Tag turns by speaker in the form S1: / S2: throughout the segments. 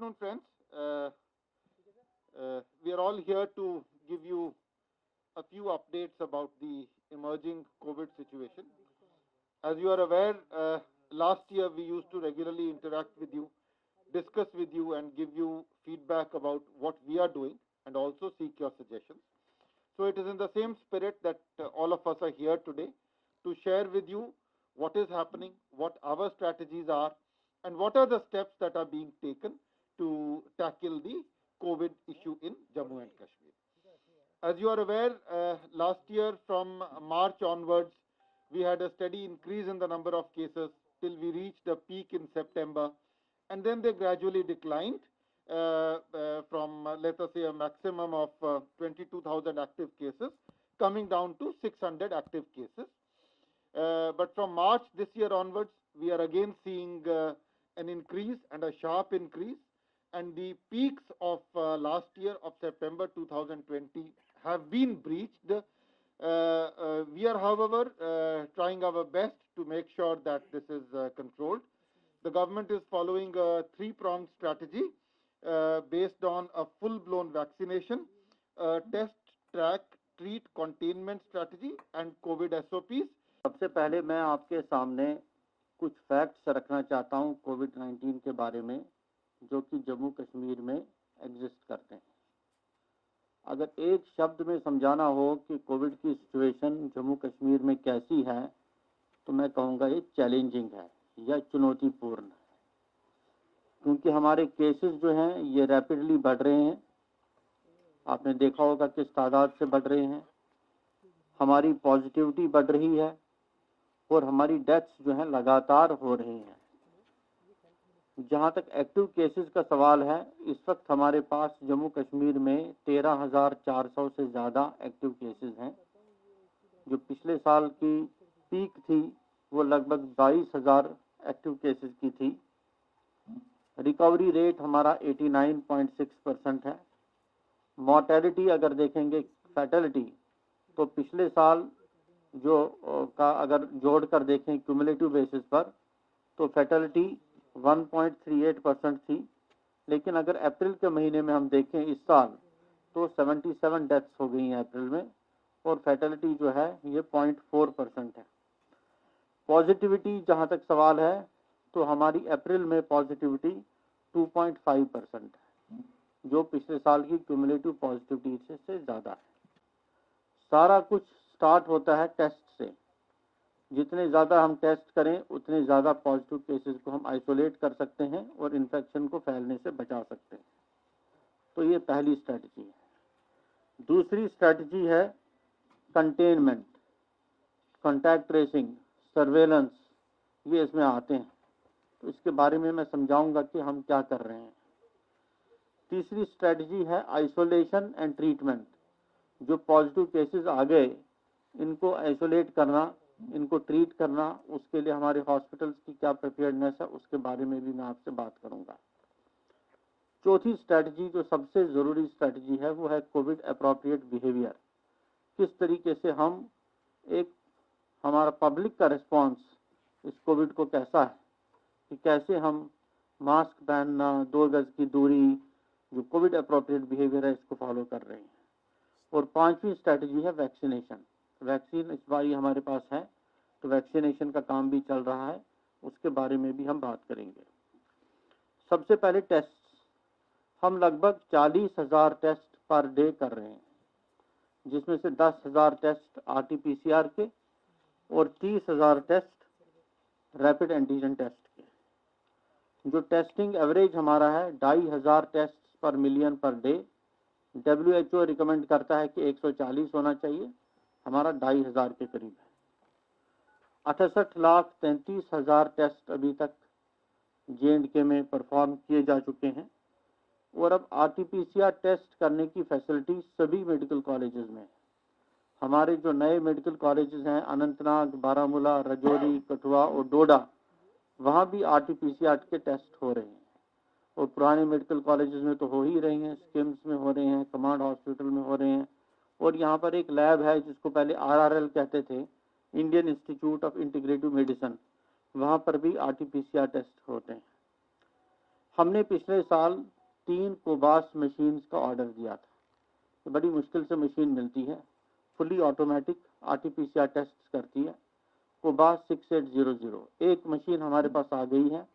S1: afternoon, friends. We are all here to give you a few updates about the emerging COVID situation. As you are aware, last year we used to regularly interact with you, discuss with you, and give you feedback about what we are doing and also seek your suggestions. So it is in the same spirit that all of us are here today to share with you what is happening, what our strategies are, and what are the steps that are being taken to tackle the COVID issue in Jammu and Kashmir. As you are aware, last year from March onwards, we had a steady increase in the number of cases till we reached a peak in September, and then they gradually declined from, let us say, a maximum of 22,000 active cases, coming down to 600 active cases. But from March this year onwards, we are again seeing an increase and a sharp increase, and the peaks of last year of September 2020 have been breached. We are, however, trying our best to make sure that this is controlled. The government is following a three-pronged strategy based on a full-blown vaccination, test, track, treat, containment strategy, and COVID SOPs.
S2: सबसे पहले मैं आपके सामने कुछ facts रखना चाहता हूं कोविड-19 के बारे में जो कि जम्मू कश्मीर में एग्जिस्ट करते हैं। अगर एक शब्द में समझाना हो कि कोविड की सिचुएशन जम्मू कश्मीर में कैसी है तो मैं कहूँगा ये चैलेंजिंग है या चुनौतीपूर्ण है, क्योंकि हमारे केसेस जो हैं ये रैपिडली बढ़ रहे हैं। आपने देखा होगा किस तादाद से बढ़ रहे हैं। हमारी पॉजिटिविटी बढ़ रही है और हमारी डेथ्स जो हैं लगातार हो रही हैं। जहां तक एक्टिव केसेस का सवाल है, इस वक्त हमारे पास जम्मू कश्मीर में 13,400 से ज़्यादा एक्टिव केसेस हैं। जो पिछले साल की पीक थी वो लगभग 22,000 एक्टिव केसेस की थी। रिकवरी रेट हमारा 89.6% है। मॉर्टेलिटी अगर देखेंगे, फैटेलिटी, तो पिछले साल जो का अगर जोड़कर देखें क्यूमुलेटिव बेसिस पर तो फैटेलिटी 1.38% थी, लेकिन अगर अप्रैल के महीने में हम देखें इस साल तो 77 डेथ्स हो गई हैं अप्रैल में और फैटेलिटी जो है ये 0.4% है। पॉजिटिविटी जहां तक सवाल है तो हमारी अप्रैल में पॉजिटिविटी 2.5% है, जो पिछले साल की क्यूमुलेटिव पॉजिटिविटी से ज़्यादा है। सारा कुछ स्टार्ट होता है टेस्ट से। जितने ज़्यादा हम टेस्ट करें उतने ज़्यादा पॉजिटिव केसेस को हम आइसोलेट कर सकते हैं और इन्फेक्शन को फैलने से बचा सकते हैं। तो ये पहली स्ट्रेटजी है। दूसरी स्ट्रेटजी है कंटेनमेंट, कॉन्टैक्ट ट्रेसिंग, सर्वेलेंस, ये इसमें आते हैं। तो इसके बारे में मैं समझाऊंगा कि हम क्या कर रहे हैं। तीसरी स्ट्रेटजी है आइसोलेशन एंड ट्रीटमेंट। जो पॉजिटिव केसेस आ गए इनको आइसोलेट करना, इनको ट्रीट करना, उसके लिए हमारे हॉस्पिटल्स की क्या प्रिपेयर्डनेस है उसके बारे में भी मैं आपसे बात करूंगा। चौथी स्ट्रेटजी जो सबसे ज़रूरी स्ट्रेटजी है वो है कोविड अप्रोप्रिएट बिहेवियर। किस तरीके से हम हमारा पब्लिक का रिस्पांस इस कोविड को कैसा है, कि कैसे हम मास्क पहनना, 2 गज की दूरी, जो कोविड अप्रोप्रिएट बिहेवियर है इसको फॉलो कर रहे हैं। और पांचवी स्ट्रेटजी है वैक्सीनेशन। वैक्सीन इस बार हमारे पास है तो वैक्सीनेशन का काम भी चल रहा है, उसके बारे में भी हम बात करेंगे। सबसे पहले टेस्ट, हम लगभग 40,000 टेस्ट पर डे कर रहे हैं, जिसमें से 10,000 टेस्ट RT-PCR के और 30,000 टेस्ट रैपिड एंटीजन टेस्ट के। जो टेस्टिंग एवरेज हमारा है 2,500 टेस्ट पर million per day. WHO recommend करता है कि 140 होना चाहिए, हमारा 2,500 के करीब है। 68,33,000 टेस्ट अभी तक J&K में परफॉर्म किए जा चुके हैं और अब RT-PCR टेस्ट करने की फैसिलिटी सभी मेडिकल कॉलेजेस में है। हमारे जो नए मेडिकल कॉलेजेस हैं अनंतनाग, बारामूला, राजौरी, कठुआ और डोडा, वहाँ भी RT-PCR के टेस्ट हो रहे हैं। और पुराने मेडिकल कॉलेजेस में तो हो ही रहे हैं, स्किम्स में हो रहे हैं, कमांड हॉस्पिटल में हो रहे हैं। और यहाँ पर एक लैब है जिसको पहले RRL कहते थे, Indian institute of integrative medicine, वहाँ पर भी RT-PCR टेस्ट होते हैं। हमने पिछले साल 3 कोबास मशीन्स का ऑर्डर दिया था। तो बड़ी मुश्किल से मशीन मिलती है, फुली ऑटोमेटिक RT-PCR टेस्ट करती है। कोबास 6800 एक मशीन हमारे पास आ गई है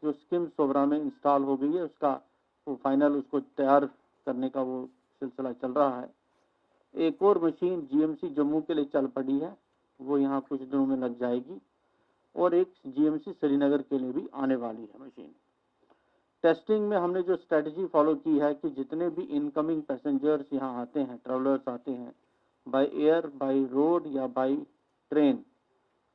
S2: जो स्किम सोबरा में इंस्टॉल हो गई है। उसका वो फाइनल उसको तैयार करने का वो सिलसिला चल रहा है। एक और मशीन GMC जम्मू के लिए चल पड़ी है, वो यहाँ कुछ दिनों में लग जाएगी, और एक GMC श्रीनगर के लिए भी आने वाली है मशीन। टेस्टिंग में हमने जो स्ट्रेटजी फॉलो की है कि जितने भी इनकमिंग पैसेंजर्स यहाँ आते हैं, ट्रैवलर्स आते हैं बाय एयर, बाय रोड या बाय ट्रेन,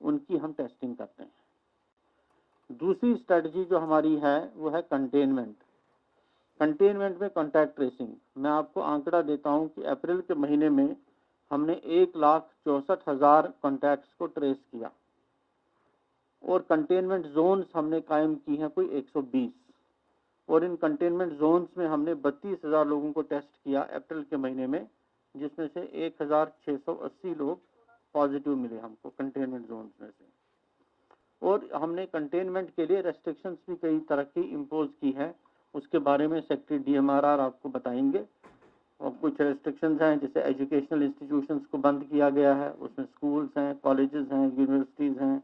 S2: उनकी हम टेस्टिंग करते हैं। दूसरी स्ट्रेटजी जो हमारी है वो है कंटेनमेंट। कंटेनमेंट में कॉन्टैक्ट ट्रेसिंग। मैं आपको आंकड़ा देता हूं कि अप्रैल के महीने में हमने 1,64,000 कॉन्टैक्ट्स को ट्रेस किया, और कंटेनमेंट जोन्स हमने कायम की हैं कोई 120, और इन कंटेनमेंट जोन्स में हमने 32,000 लोगों को टेस्ट किया अप्रैल के महीने में, जिसमें से 1,680 लोग पॉजिटिव मिले हमको कंटेनमेंट जोन्स में से। और हमने कंटेनमेंट के लिए रेस्ट्रिक्शंस भी कई तरह की इम्पोज की है, उसके बारे में सेक्रेटरी DMRR आपको बताएंगे। और कुछ रेस्ट्रिक्शंस हैं, जैसे एजुकेशनल इंस्टीट्यूशंस को बंद किया गया है, उसमें स्कूल्स हैं, कॉलेजेस हैं, यूनिवर्सिटीज़ हैं।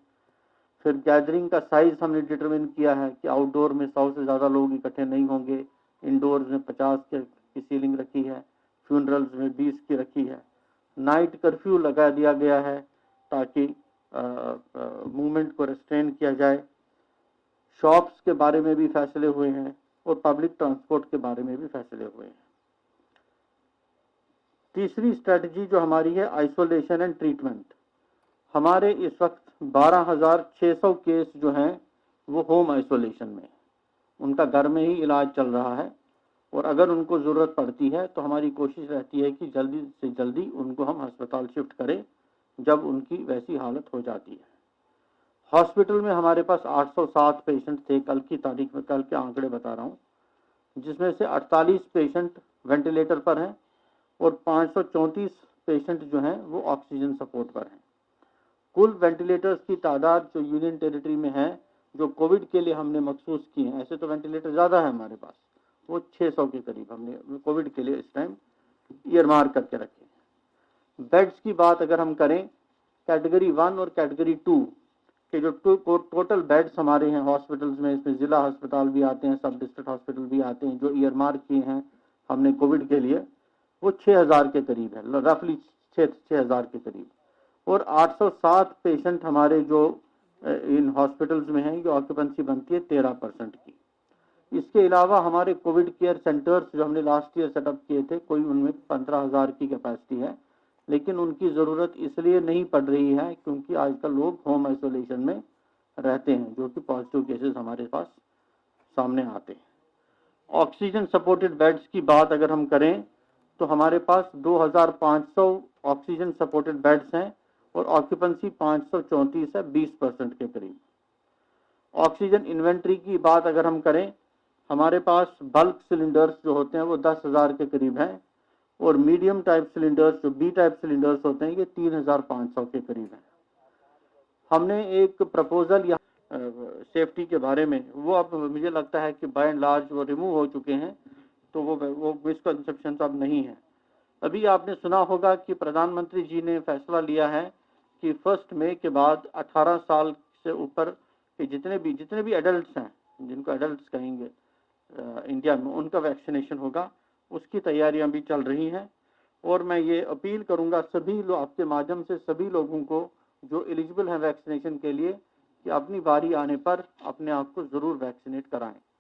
S2: फिर गैदरिंग का साइज हमने डिटरमिन किया है कि आउटडोर में 100 से ज़्यादा लोग इकट्ठे नहीं होंगे, इंडोर्स में 50 की सीलिंग रखी है, फ्यूनरल्स में 20 की रखी है। नाइट कर्फ्यू लगा दिया गया है ताकि मूवमेंट को रेस्ट्रेन किया जाए। शॉप्स के बारे में भी फैसले हुए हैं, और पब्लिक ट्रांसपोर्ट के बारे में भी फैसले हुए हैं। तीसरी स्ट्रेटजी जो हमारी है आइसोलेशन एंड ट्रीटमेंट। हमारे इस वक्त 12,600 केस जो हैं वो होम आइसोलेशन में, उनका घर में ही इलाज चल रहा है, और अगर उनको ज़रूरत पड़ती है तो हमारी कोशिश रहती है कि जल्दी से जल्दी उनको हम अस्पताल शिफ्ट करें जब उनकी वैसी हालत हो जाती है। हॉस्पिटल में हमारे पास 807 पेशेंट थे कल की तारीख में, कल के आंकड़े बता रहा हूँ, जिसमें से 48 पेशेंट वेंटिलेटर पर हैं और 534 पेशेंट जो हैं वो ऑक्सीजन सपोर्ट पर हैं। कुल वेंटिलेटर्स की तादाद जो यूनियन टेरिटरी में है, जो कोविड के लिए हमने मखसूस किए हैं, ऐसे तो वेंटिलेटर ज़्यादा है हमारे पास, वो 600 के करीब हमने कोविड के लिए इस टाइम ईयरमार्क करके रखे। बेड्स की बात अगर हम करें, कैटेगरी 1 और कैटेगरी 2 के जो टोटल बेड्स हमारे हैं हॉस्पिटल्स में, इसमें ज़िला अस्पताल भी आते हैं, सब डिस्ट्रिक्ट हॉस्पिटल भी आते हैं, जो ईयरमार्क किए हैं हमने कोविड के लिए, वो 6,000 के करीब है, रफली 6,000 के करीब। और 807 पेशेंट हमारे जो इन हॉस्पिटल्स में हैं, ये ऑक्यूपेंसी बनती है 13% की। इसके अलावा हमारे कोविड केयर सेंटर्स जो हमने लास्ट ईयर सेटअप किए थे, कोई उनमें 15,000 की कैपेसिटी है, लेकिन उनकी ज़रूरत इसलिए नहीं पड़ रही है क्योंकि आजकल लोग होम आइसोलेशन में रहते हैं, जो कि पॉजिटिव केसेस हमारे पास सामने आते हैं। ऑक्सीजन सपोर्टेड बेड्स की बात अगर हम करें तो हमारे पास 2,500 ऑक्सीजन सपोर्टेड बेड्स हैं, और ऑक्यूपेंसी 534 है, 20% के करीब। ऑक्सीजन इन्वेंट्री की बात अगर हम करें, हमारे पास बल्क सिलेंडर्स जो होते हैं वो 10,000 के करीब हैं, और मीडियम टाइप सिलेंडर्स जो B टाइप सिलेंडर्स होते हैं ये 3,500 के करीब हैं। हमने एक प्रपोजल या सेफ्टी के बारे में, वो अब मुझे लगता है कि बाय एंड लार्ज वो रिमूव हो चुके हैं, तो वो मिसकंसेप्शन अब नहीं है। अभी आपने सुना होगा कि प्रधानमंत्री जी ने फैसला लिया है कि 1 मई के बाद 18 साल से ऊपर के जितने भी एडल्ट्स हैं, जिनको एडल्ट्स कहेंगे इंडिया में, उनका वैक्सीनेशन होगा। उसकी तैयारियां भी चल रही हैं, और मैं ये अपील करूंगा सभी लोग, आपके माध्यम से सभी लोगों को जो एलिजिबल हैं वैक्सीनेशन के लिए, कि अपनी बारी आने पर अपने आप को ज़रूर वैक्सीनेट कराएं।